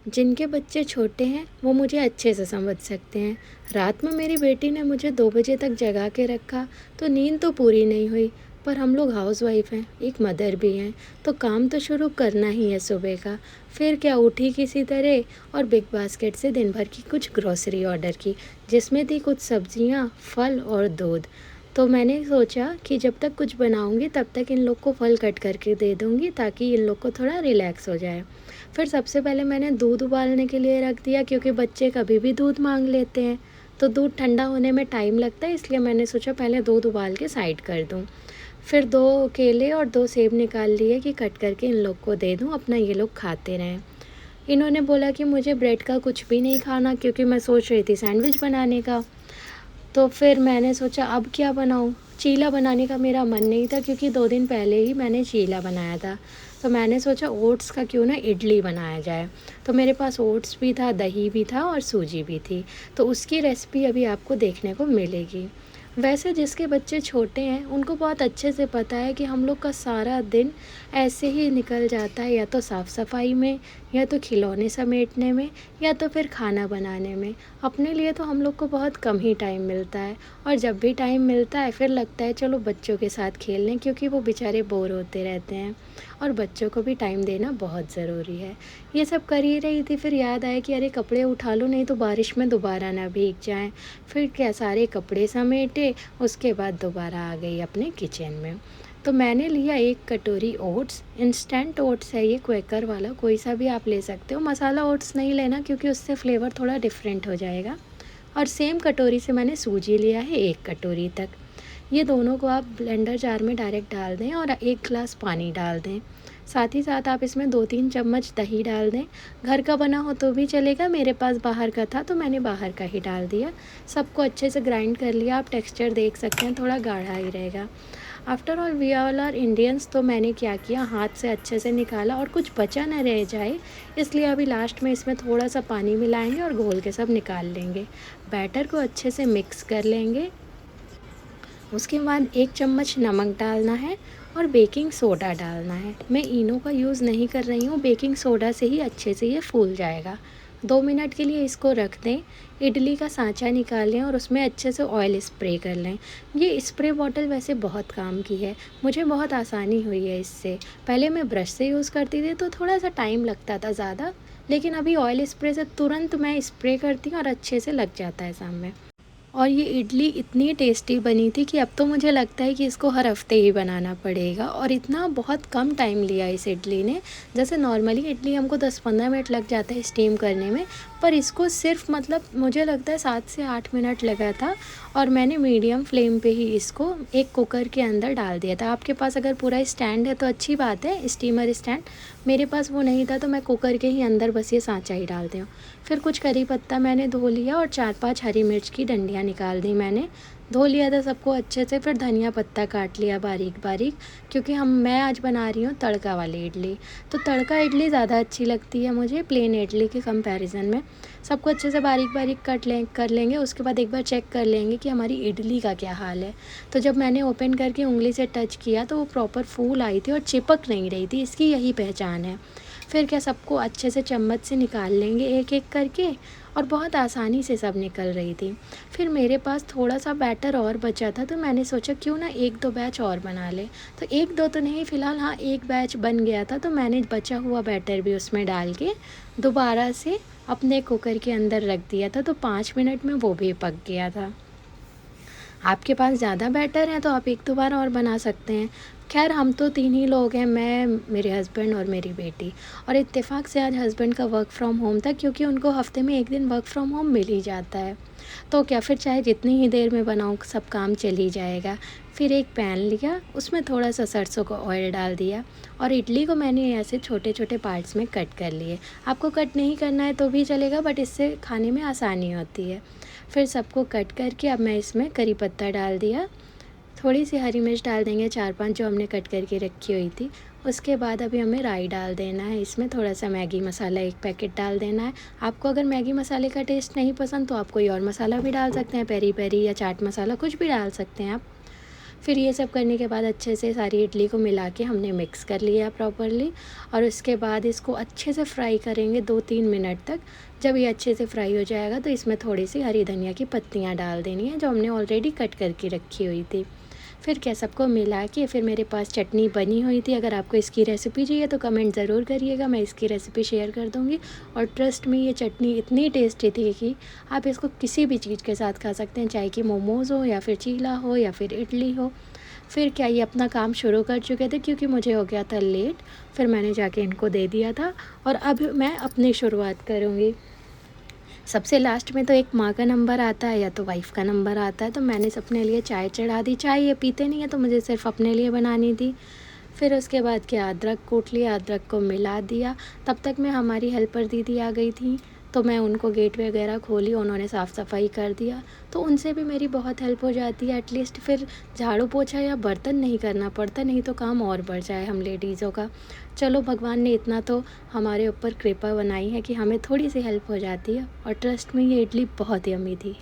जिनके बच्चे छोटे हैं वो मुझे अच्छे से समझ सकते हैं। रात में मेरी बेटी ने मुझे 2 बजे तक जगा के रखा तो नींद तो पूरी नहीं हुई। पर हम लोग हाउसवाइफ हैं, एक मदर भी हैं, तो काम तो शुरू करना ही है सुबह का। फिर क्या, उठी किसी तरह और बिग बास्केट से दिन भर की कुछ ग्रोसरी ऑर्डर की, जिसमें थी कुछ सब्जियां, फल और दूध। तो मैंने सोचा कि जब तक कुछ बनाऊंगी तब तक इन लोग को फल कट करके दे दूंगी ताकि इन लोग को थोड़ा रिलैक्स हो जाए। फिर सबसे पहले मैंने दूध उबालने के लिए रख दिया, क्योंकि बच्चे कभी भी दूध मांग लेते हैं। तो दूध ठंडा होने में टाइम लगता है, इसलिए मैंने सोचा पहले दूध उबाल के साइड कर दूँ। फिर 2 केले और 2 सेब निकाल लिए कि कट करके इन लोग को दे दूँ, अपना ये लोग खाते रहें। इन्होंने बोला कि मुझे ब्रेड का कुछ भी नहीं खाना, क्योंकि मैं सोच रही थी सैंडविच बनाने का। तो फिर मैंने सोचा अब क्या बनाऊँ। चीला बनाने का मेरा मन नहीं था, क्योंकि 2 दिन पहले ही मैंने चीला बनाया था। तो मैंने सोचा ओट्स का क्यों ना इडली बनाया जाए। तो मेरे पास ओट्स भी था, दही भी था और सूजी भी थी। तो उसकी रेसिपी अभी आपको देखने को मिलेगी। वैसे जिसके बच्चे छोटे हैं उनको बहुत अच्छे से पता है कि हम लोग का सारा दिन ऐसे ही निकल जाता है, या तो साफ़ सफाई में, या तो खिलौने समेटने में, या तो फिर खाना बनाने में। अपने लिए तो हम लोग को बहुत कम ही टाइम मिलता है, और जब भी टाइम मिलता है फिर लगता है चलो बच्चों के साथ खेल लें, क्योंकि वो बेचारे बोर होते रहते हैं और बच्चों को भी टाइम देना बहुत ज़रूरी है। ये सब कर ही रही थी, फिर याद आया कि अरे कपड़े उठा लो, नहीं तो बारिश में दोबारा ना भीग जाएं। फिर क्या, सारे कपड़े समेटे, उसके बाद दोबारा आ गई अपने किचन में। तो मैंने लिया 1 कटोरी ओट्स। इंस्टेंट ओट्स है ये, क्वेकर वाला, कोई सा भी आप ले सकते हो। मसाला ओट्स नहीं लेना, क्योंकि उससे फ्लेवर थोड़ा डिफरेंट हो जाएगा। और सेम कटोरी से मैंने सूजी लिया है 1 कटोरी तक। ये दोनों को आप ब्लेंडर जार में डायरेक्ट डाल दें और 1 गिलास पानी डाल दें। साथ ही साथ आप इसमें 2-3 चम्मच दही डाल दें। घर का बना हो तो भी चलेगा, मेरे पास बाहर का था तो मैंने बाहर का ही डाल दिया। सबको अच्छे से ग्राइंड कर लिया। आप टेक्सचर देख सकते हैं, थोड़ा गाढ़ा ही रहेगा। After all we all are Indians, तो मैंने क्या किया, हाथ से अच्छे से निकाला और कुछ बचा न रह जाए, इसलिए अभी लास्ट में इसमें थोड़ा सा पानी मिलाएंगे और घोल के सब निकाल लेंगे। बैटर को अच्छे से मिक्स कर लेंगे। उसके बाद 1 चम्मच नमक डालना है और बेकिंग सोडा डालना है। मैं इनो का यूज़ नहीं कर रही हूँ, बेकिंग सोडा से ही अच्छे से ये फूल जाएगा। 2 मिनट के लिए इसको रख दें। इडली का सांचा निकाल लें और उसमें अच्छे से ऑयल स्प्रे कर लें। ये स्प्रे बॉटल वैसे बहुत काम की है, मुझे बहुत आसानी हुई है इससे। पहले मैं ब्रश से यूज़ करती थी तो थोड़ा सा टाइम लगता था ज़्यादा, लेकिन अभी ऑयल स्प्रे से तुरंत मैं स्प्रे करती हूँ और अच्छे से लग जाता है सामने। और ये इडली इतनी टेस्टी बनी थी कि अब तो मुझे लगता है कि इसको हर हफ्ते ही बनाना पड़ेगा। और इतना बहुत कम टाइम लिया इस इडली ने। जैसे नॉर्मली इडली हमको 10-15 मिनट लग जाता है स्टीम करने में, पर इसको सिर्फ मतलब मुझे लगता है 7 से 8 मिनट लगा था। और मैंने मीडियम फ्लेम पे ही इसको एक कुकर के अंदर डाल दिया था। आपके पास अगर पूरा स्टैंड है तो अच्छी बात है, स्टीमर स्टैंड। मेरे पास वो नहीं था तो मैं कुकर के ही अंदर बस ये सांचा ही डालती हूँ। फिर कुछ करी पत्ता मैंने धो लिया और 4-5 हरी मिर्च की डंडियाँ निकाल दी मैंने। धो लिया था सबको अच्छे से। फिर धनिया पत्ता काट लिया बारीक बारीक, क्योंकि मैं आज बना रही हूँ तड़का वाली इडली। तो तड़का इडली ज़्यादा अच्छी लगती है मुझे प्लेन इडली के कंपैरिजन में। सबको अच्छे से बारीक बारीक कर लेंगे। उसके बाद एक बार चेक कर लेंगे कि हमारी इडली का क्या हाल है। तो जब मैंने ओपन करके उंगली से टच किया तो वो प्रॉपर फूल आई थी और चिपक नहीं रही थी, इसकी यही पहचान है। फिर क्या, सबको अच्छे से चम्मच से निकाल लेंगे एक एक करके, और बहुत आसानी से सब निकल रही थी। फिर मेरे पास थोड़ा सा बैटर और बचा था तो मैंने सोचा क्यों ना 1-2 बैच और बना ले। तो 1-2 तो नहीं, फ़िलहाल हाँ 1 बैच बन गया था। तो मैंने बचा हुआ बैटर भी उसमें डाल के दोबारा से अपने कुकर के अंदर रख दिया था, तो 5 मिनट में वो भी पक गया था। आपके पास ज़्यादा बैटर है तो आप 1-2 बार और बना सकते हैं। खैर हम तो 3 ही लोग हैं, मैं, मेरे हस्बैंड और मेरी बेटी। और इत्तेफ़ाक से आज हस्बैंड का वर्क फ्रॉम होम था, क्योंकि उनको हफ़्ते में 1 दिन वर्क फ्रॉम होम मिल ही जाता है। तो क्या, फिर चाहे जितनी ही देर में बनाऊँ सब काम चल ही जाएगा। फिर एक पैन लिया, उसमें थोड़ा सा सरसों का ऑयल डाल दिया और इडली को मैंने ऐसे छोटे छोटे पार्ट्स में कट कर लिए। आपको कट नहीं करना है तो भी चलेगा, बट इससे खाने में आसानी होती है। फिर सबको कट करके अब मैं इसमें करी पत्ता डाल दिया, थोड़ी सी हरी मिर्च डाल देंगे 4-5 जो हमने कट करके रखी हुई थी। उसके बाद अभी हमें राई डाल देना है, इसमें थोड़ा सा मैगी मसाला 1 पैकेट डाल देना है। आपको अगर मैगी मसाले का टेस्ट नहीं पसंद तो आप कोई और मसाला भी डाल सकते हैं, पेरी पेरी या चाट मसाला कुछ भी डाल सकते हैं आप। फिर ये सब करने के बाद अच्छे से सारी इडली को मिला के हमने मिक्स कर लिया प्रॉपरली। और उसके बाद इसको अच्छे से फ्राई करेंगे 2-3 मिनट तक। जब ये अच्छे से फ्राई हो जाएगा तो इसमें थोड़ी सी हरी धनिया की पत्तियाँ डाल देनी है, जो हमने ऑलरेडी कट करके रखी हुई थी। फिर क्या सबको मिला के फिर मेरे पास चटनी बनी हुई थी। अगर आपको इसकी रेसिपी चाहिए तो कमेंट ज़रूर करिएगा, मैं इसकी रेसिपी शेयर कर दूँगी। और ट्रस्ट में ये चटनी इतनी टेस्टी थी कि आप इसको किसी भी चीज़ के साथ खा सकते हैं, चाहे कि मोमोज़ हो या फिर चीला हो या फिर इडली हो। फिर क्या ये अपना काम शुरू कर चुके थे क्योंकि मुझे हो गया था लेट। फिर मैंने जाके इनको दे दिया था और अब मैं अपनी शुरुआत करूँगी। सबसे लास्ट में तो एक माँ का नंबर आता है या तो वाइफ़ का नंबर आता है, तो मैंने अपने लिए चाय चढ़ा दी। चाय ये पीते नहीं है तो मुझे सिर्फ़ अपने लिए बनानी थी। फिर उसके बाद क्या अदरक कूट लिया, अदरक को मिला दिया। तब तक में हमारी हेल्पर दीदी आ गई थी, तो मैं उनको गेट वगैरह खोली, उन्होंने साफ़ सफाई कर दिया। तो उनसे भी मेरी बहुत हेल्प हो जाती है, एटलीस्ट फिर झाड़ू पोछा या बर्तन नहीं करना पड़ता, नहीं तो काम और बढ़ जाए हम लेडीज़ों का। चलो भगवान ने इतना तो हमारे ऊपर कृपा बनाई है कि हमें थोड़ी सी हेल्प हो जाती है। और ट्रस्ट में ये इडली बहुत यम्मी थी।